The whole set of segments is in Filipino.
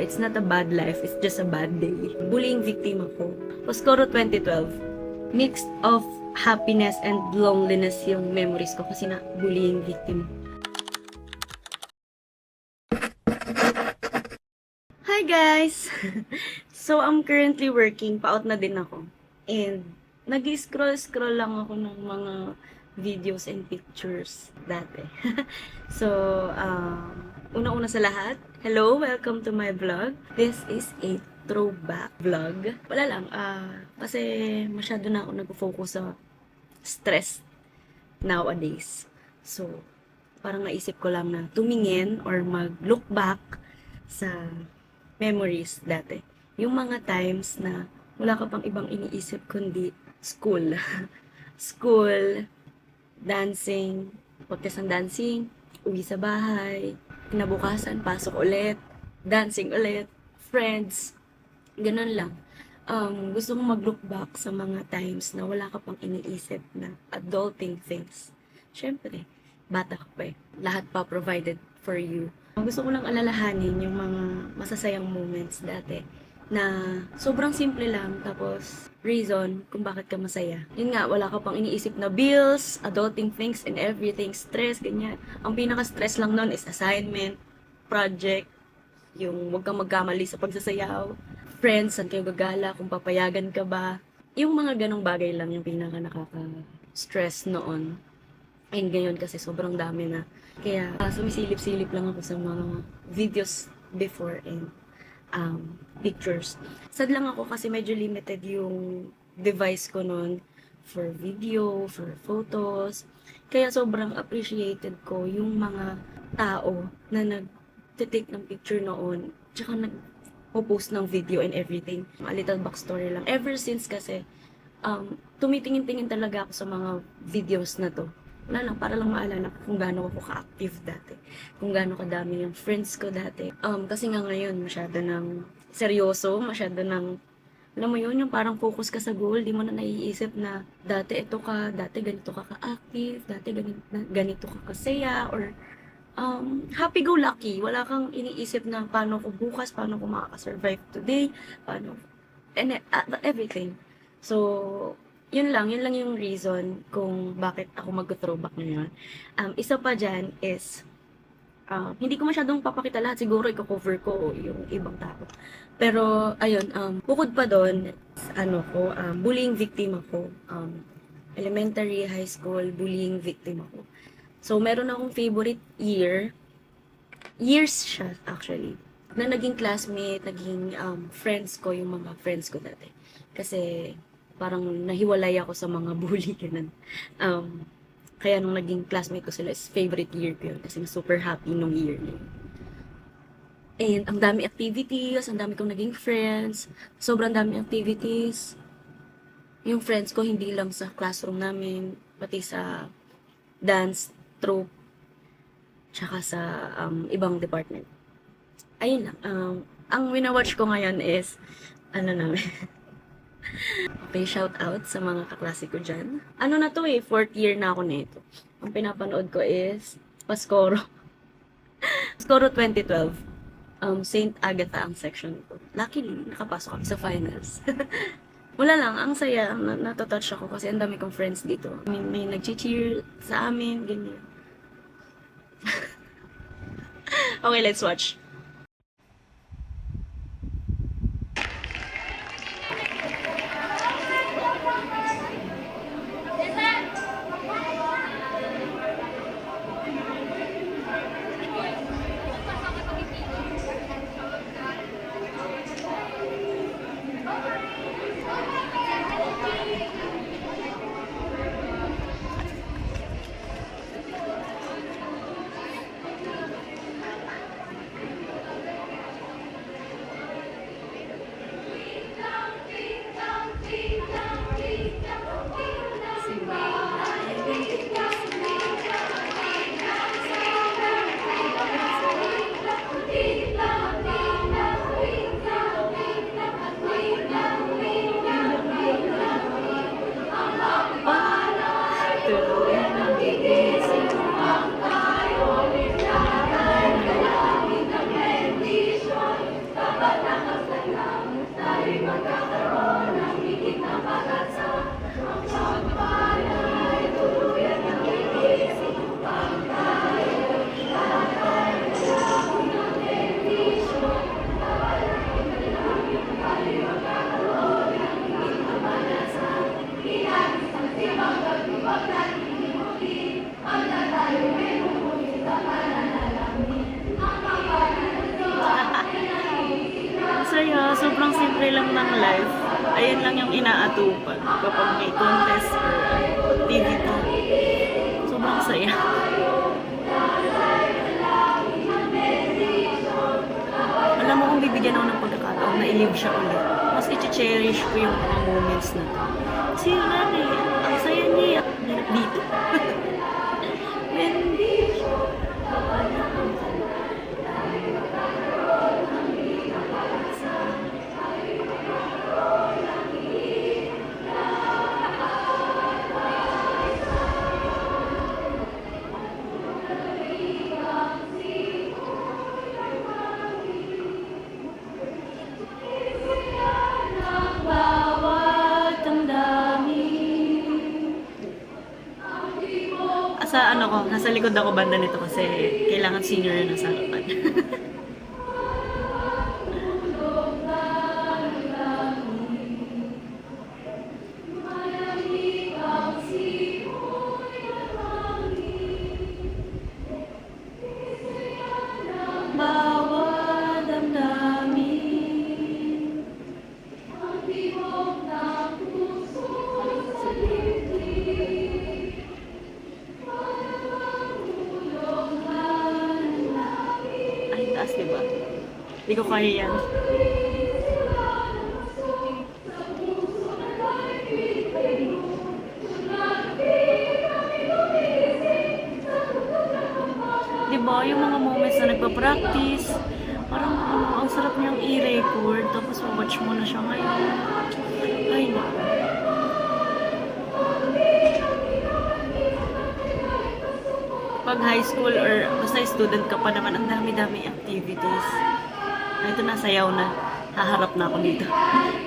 It's not a bad life, it's just a bad day. Bullying victim ako. Paskoro 2012. Mixed of happiness and loneliness yung memories ko kasi na bullying victim. Hi guys! So, I'm currently working. Paot na din ako. And, nag-scroll-scroll lang ako ng mga videos and pictures dati. So, una-una sa lahat, hello! Welcome to my vlog. This is a throwback vlog. Wala lang, kasi masyado na ako nag-focus sa stress nowadays. So, parang naisip ko lang na tumingin or mag-look back sa memories dati. Yung mga times na wala ka pang ibang iniisip kundi school. School, dancing, practice ng dancing, uwi sa bahay, kinabukasan, pasok ulit, dancing ulit, friends, ganun lang. Gusto kong mag-look back sa mga times na wala ka pang iniisip na adulting things. Siyempre, bata ka pa eh. Lahat pa provided for you. Gusto ko lang alalahanin yung mga masasayang moments dati na sobrang simple lang, tapos reason kung bakit ka masaya. Yun nga, wala ka pang iniisip na bills, adulting things and everything, stress, ganyan. Ang pinaka-stress lang nun is assignment, project, yung huwag kang magkamali sa pagsasayaw, friends, saan kayo gagala, kung papayagan ka ba. Yung mga ganong bagay lang yung pinaka nakaka-stress noon. And ngayon kasi sobrang dami na. Kaya sumisilip-silip lang ako sa mga videos before and pictures. Sad lang ako kasi medyo limited yung device ko noon for video, for photos. Kaya sobrang appreciated ko yung mga tao na nag-take ng picture noon, tsaka nag-post ng video and everything. A little backstory lang. Ever since kasi, tumitingin-tingin talaga ako sa mga videos na to. Wala lang, para lang maalala ko kung gaano ako ka-active dati. Kung gaano kadami yung friends ko dati. Kasi nga ngayon, masyado ng seryoso, masyado ng, alam mo yun, yung parang focus ka sa goal, di mo na naiisip na dati ito ka, dati ganito ka ka-active, dati ganito ka kasaya, or happy-go-lucky. Wala kang iniisip na paano ko bukas, paano ko makaka-survive today, paano, and everything. So, yun lang yung reason kung bakit ako mag-throwback ngayon. Isa pa dyan is, hindi ko masyadong papakita lahat, siguro i-cover ko yung ibang tao. Pero, ayun, bukod pa doon, bullying victim ako. Elementary, high school, bullying victim ako. So, meron akong favorite years siya actually, na naging classmate, naging friends ko, yung mga friends ko dati. Kasi, parang nahiwalay ako sa mga bully, ganun. Kaya nung naging classmate ko sila, is favorite year ko yun. Kasi super happy nung year na yun. And ang dami activities, ang dami kong naging friends, sobrang dami activities. Yung friends ko, hindi lang sa classroom namin, pati sa dance, troupe, tsaka sa ibang department. Ayun lang. Ang winawatch ko ngayon is, namin, okay, shout out sa mga kaklase ko dyan. Ano na to eh, 4th year na ako nito. Ang pinapanood ko is Paskoro. Paskoro 2012. Saint Agatha ang section ko. Luckily, nakapasok ako sa finals. Wala lang, ang saya, natotouch ako kasi ang dami kong friends dito. May nag-cheer sa amin, ganyan. Okay, let's watch. simple lang ng life, ayun lang yung inaatupag kapag may contest or activity. Sobrang saya. Alam mo kung bibigyan ako ng pagkakataon na i-live siya ulit, mas i-cherish ko yung mga moments na to. Kasi yun nga ang saya niya. Hirap dito. Hindi siya. Sa ano ko, nasa likod ako banda nito kasi kailangan senior na nasa harapan. Bawat damdamin, ang tibok ng puso sa dibdib, ay, taas diba? Hindi ko kaya yan. Diba, yung mga moments na nagpa-practice, parang ang sarap niyang i-record, tapos watch mo na siya ngayon. Ay, naku. Pag high school or basta student ka pa naman, ang dami-dami activities. Ito na, sayaw na. Haharap na ako dito.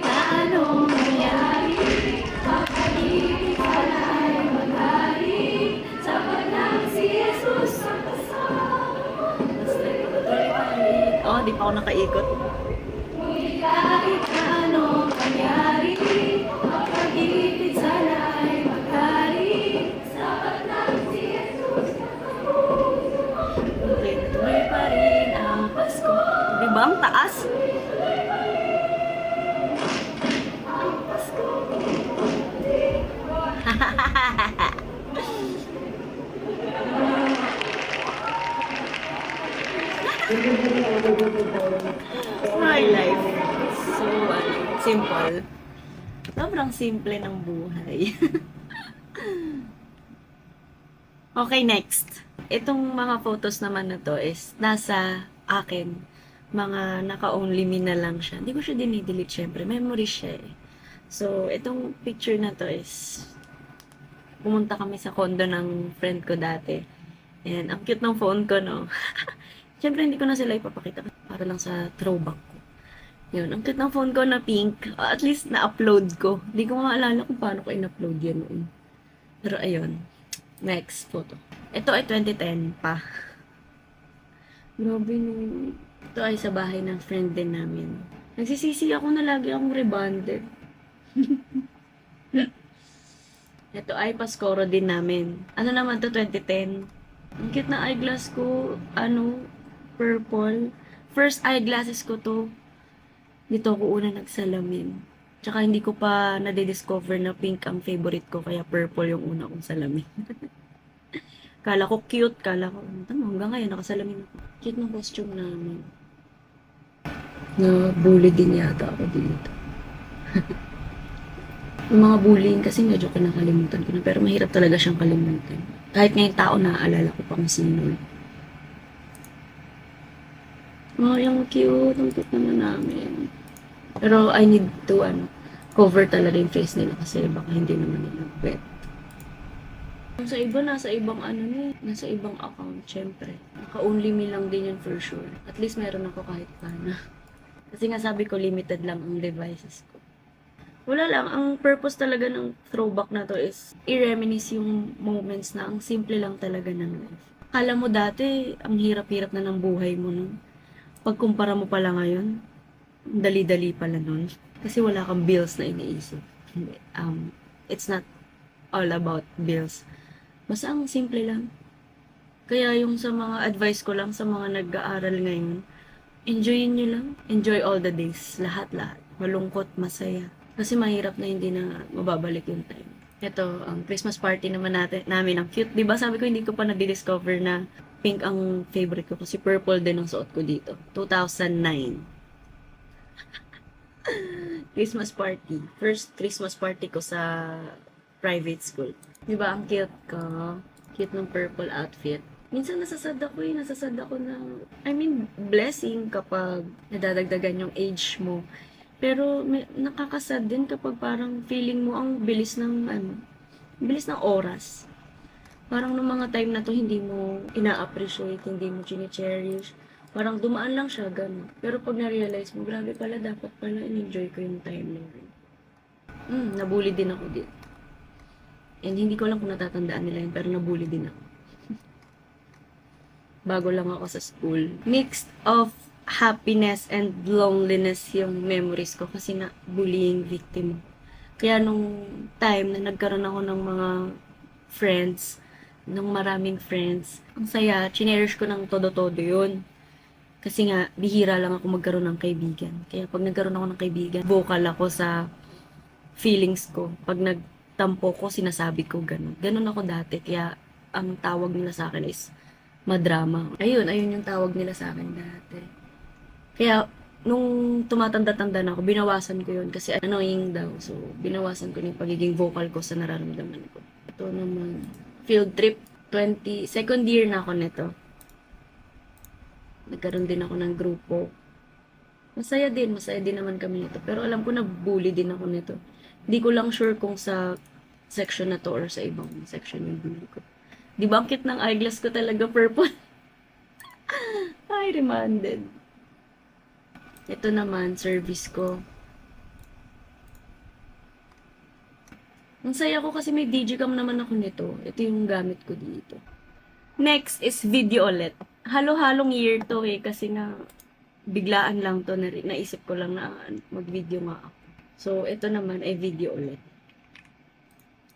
Paano nangyari? Pag-ibig ko na'y maghari sa panang si Jesus. Basta ituloy pa rin. Oh, di pa ako nakaikot. Kahit ano mangyari, pag-ibig sana'y maghari sa panang si Jesus. Tuloy pa rin ang Pasko. Diba ang taas? Ang Pasko. My life. So, simple. Sobrang simple ng buhay. Okay, next. Itong mga photos naman na to is nasa akin. Mga naka-only me na lang siya. Hindi ko siya dinidelete syempre. Memory siya eh. So, itong picture na to is pumunta kami sa condo ng friend ko dati. And ang cute ng phone ko, no? Syempre, hindi ko na sila ipapakita para lang sa throwback ko. Yun, ang cute ng phone ko na pink. At least na-upload ko. Hindi ko maalala kung paano ko in-upload yan noon. Pero ayun. Next photo. Ito ay 2010 pa. Grabe nung... Ito ay sa bahay ng friend din namin. Nagsisisi ako na lagi akong rebonded. Ito ay Paskoro din namin. Ano naman to, 2010. Ang cute na eyeglass ko, purple. First eyeglasses ko to. Dito ako una nagsalamin. Tsaka hindi ko pa nade-discover na pink ang favorite ko, kaya purple yung una kong salamin. Kala ko cute, kala ko, hanggang ngayon nakasalamin ako. Cute ng costume namin. Na-bully din yata ako dito. Yung mga bullying kasi medyo kinakalimutan ko na, pero mahirap talaga siyang kalimutan. Kahit ngayong tao naaalala ko pa kung sino. Oh, yung cute. Ang cute naman namin. Pero I need to, cover talaga yung face nila kasi baka hindi naman nila wet. Sa iba, nasa ibang nasa ibang account, syempre. Naka-only me lang din yun for sure. At least meron ako kahit paano. Kasi nga sabi ko, limited lang ang devices ko. Wala lang, ang purpose talaga ng throwback na to is i-reminisce yung moments na ang simple lang talaga ng life. Akala mo dati, ang hirap-hirap na ng buhay mo nun. Pagkumpara mo pala ngayon, dali-dali pala nun. Kasi wala kang bills na iniisip. It's not all about bills. Basta ang simple lang. Kaya yung sa mga advice ko lang sa mga nag-aaral ngayon, enjoyin nyo lang. Enjoy all the days. Lahat-lahat. malungkot, masaya. Kasi mahirap na hindi na mababalik yung time. Ito, ang Christmas party naman namin, ang cute. 'Di ba sabi ko hindi ko pa na-discover na pink ang favorite ko kasi purple din ang suot ko dito. 2009. Christmas party. First Christmas party ko sa private school. 'Di ba ang cute ko? Cute ng purple outfit. Minsan nasasad ako nasasad ako ng, blessing kapag nadadagdagan yung age mo. Pero nakakasad din kapag parang feeling mo ang bilis ng oras. Parang nung mga time na to hindi mo ina-appreciate, hindi mo chine-cherish. Parang dumaan lang siya, gano'n. Pero pag na-realize mo, grabe pala, dapat pala in-enjoy ko yung time na yun. Nabully din ako dito. And hindi ko lang kung natatandaan nila yun, pero nabully din ako. Bago lang ako sa school. Mixed of happiness and loneliness yung memories ko kasi nga bullying victim. Kaya nung time na nagkaroon ako ng mga friends, ng maraming friends, ang saya, cherish ko ng todo-todo yun. Kasi nga, bihira lang ako magkaroon ng kaibigan. Kaya pag nagkaroon ako ng kaibigan, vocal ako sa feelings ko. Pag nagtampo ko, sinasabi ko ganun. Ganun ako dati. Kaya ang tawag nila sa akin is madrama. Ayun yung tawag nila sa akin dati. Kaya, nung tumatanda-tanda na ako, binawasan ko yun kasi annoying daw. So, binawasan ko yung pagiging vocal ko sa nararamdaman ko. Ito naman, field trip, second year na ako nito. Nagkaroon din ako ng grupo. Masaya din naman kami nito. Pero alam ko na bully din ako nito. Hindi ko lang sure kung sa section na to or sa ibang section yung bully ko. Di ba ang cute ng eyeglass ko talaga purple? Ay, remanded. Ito naman, service ko. Ang saya ko kasi may digicam naman ako nito. Ito yung gamit ko dito. Next is video ulit. Halo-halong year to kasi nga biglaan lang to. Naisip ko lang na mag-video nga ako. So, ito naman ay video ulit.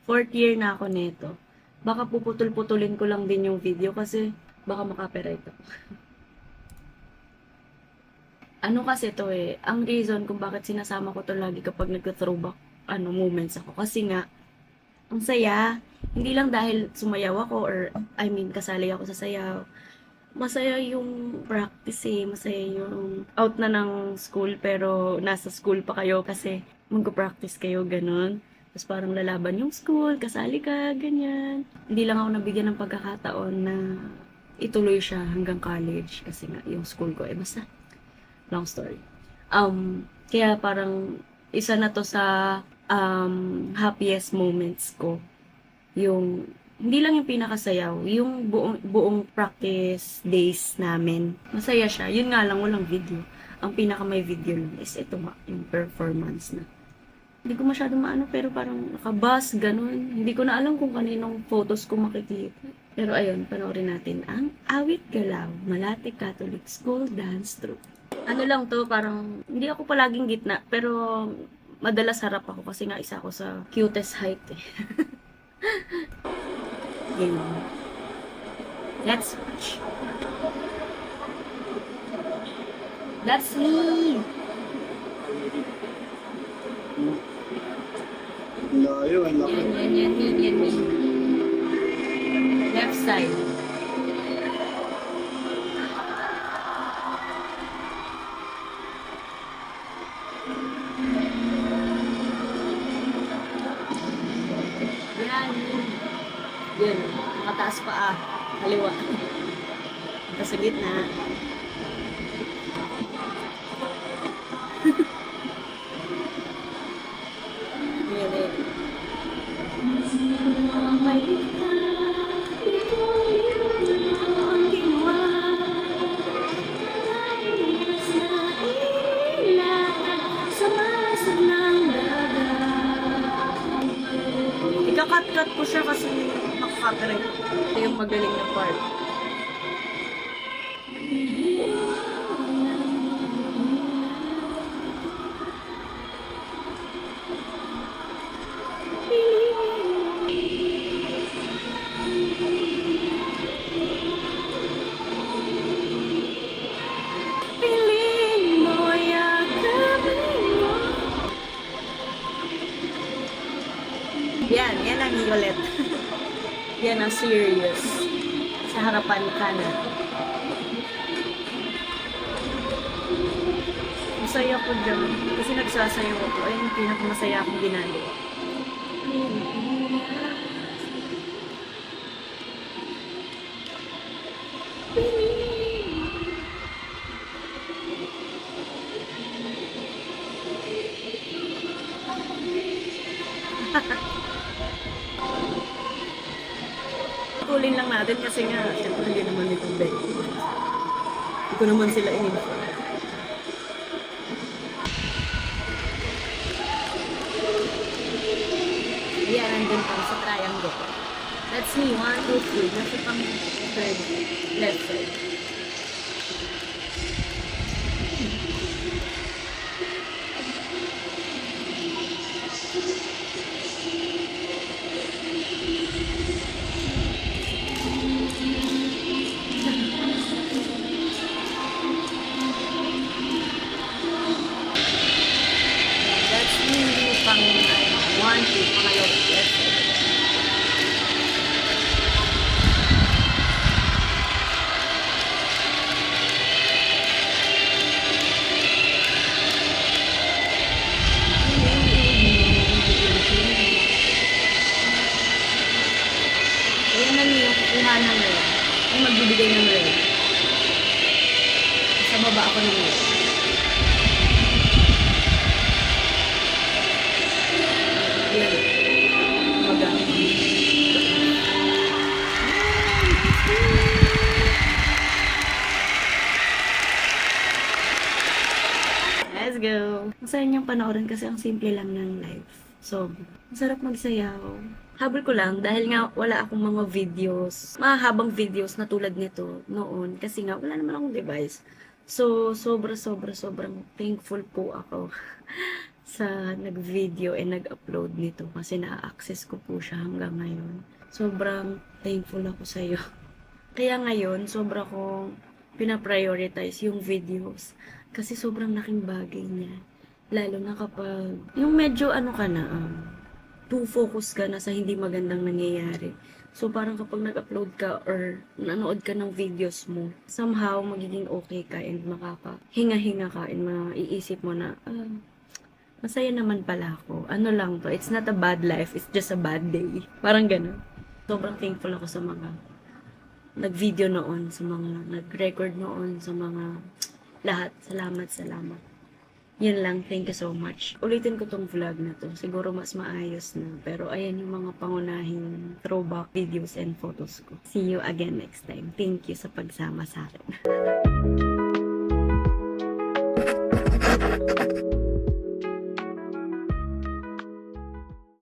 4th year na ako nito. Baka puputol-putulin ko lang din yung video kasi baka makapiright ako. Ano kasi to ang reason kung bakit sinasama ko to lagi kapag nagka-throwback moments ako. Kasi nga, ang saya. Hindi lang dahil sumayaw ako or, kasali ako sa sayaw. Masaya yung practice masaya yung out na ng school pero nasa school pa kayo kasi magko-practice kayo, ganun. Tapos parang lalaban yung school, kasali ka, ganyan. Hindi lang ako nabigyan ng pagkakataon na ituloy siya hanggang college kasi nga yung school ko, basta long story. Kaya parang isa na to sa happiest moments ko. Yung hindi lang yung pinakasayaw, yung buong practice days namin. Masaya siya. Yun nga lang, walang video. Ang pinaka may video lang is ito nga, yung performance na. Hindi ko masyado maano, pero parang nakabas, ganun. Hindi ko na alam kung kaninong photos ko makikita. Pero ayun, panoorin natin ang Awit Galaw, Malate Catholic School Dance Troupe. Ano lang to, parang, hindi ako palaging gitna, pero madalas harap ako kasi nga isa ako sa cutest height Game. Let's watch. That's me. Layo, ang laki. Yan. Left side. Yun, nakataas pa kaliwa. Ito sa gitna. Yun. Ika-cut ko siya kasi nakaka-copyright. Ito yung magaling na part. Piling mo yakapin mo ulit. Yan ang serious. Sa harapan ka na. Masaya ko dyan. Kasi nagsasayaw ako. Ayun yung pinakamasaya akong ginagawa. Tulin lang natin kasi nga, syempre hindi naman ito bed. Hindi ko naman sila in-inform. Yan, nandun kami sa triangle. That's me, 1, 2, 3. Nasa pang third, left side. That's me, pang 1, 2, pangalawa, left side. Ayan na niyo, kukuha ng red. Ay, magbibigay ng red. Sa baba ako ng red. Ayan. Magamit. Let's go! Masaya niyang panoorin kasi ang simple lang ng life. So, masarap magsayaw. Habol ko lang dahil nga wala akong mga videos, mahabang videos na tulad nito noon kasi nga wala naman akong device. So, sobrang thankful po ako sa nag-video and nag-upload nito kasi na-access ko po siya hanggang ngayon. Sobrang thankful ako sa iyo. Kaya ngayon, sobra kong pinaprioritize yung videos kasi sobrang laking bagay niya. Lalo na kapag yung medyo ano ka na, too focus ka na sa hindi magandang nangyayari. So, parang kapag nag-upload ka or nanood ka ng videos mo, somehow magiging okay ka and makaka-hinga-hinga ka and maiisip mo na, masaya naman pala ako. Ano lang to, it's not a bad life, it's just a bad day. Parang ganun. Sobrang thankful ako sa mga nag-video noon, sa mga nag-record noon, sa mga lahat. Salamat. Yun lang, thank you so much. Ulitin ko tong vlog na to. Siguro mas maayos na. Pero ayan yung mga pangunahing throwback videos and photos ko. See you again next time. Thank you sa pagsama sa akin.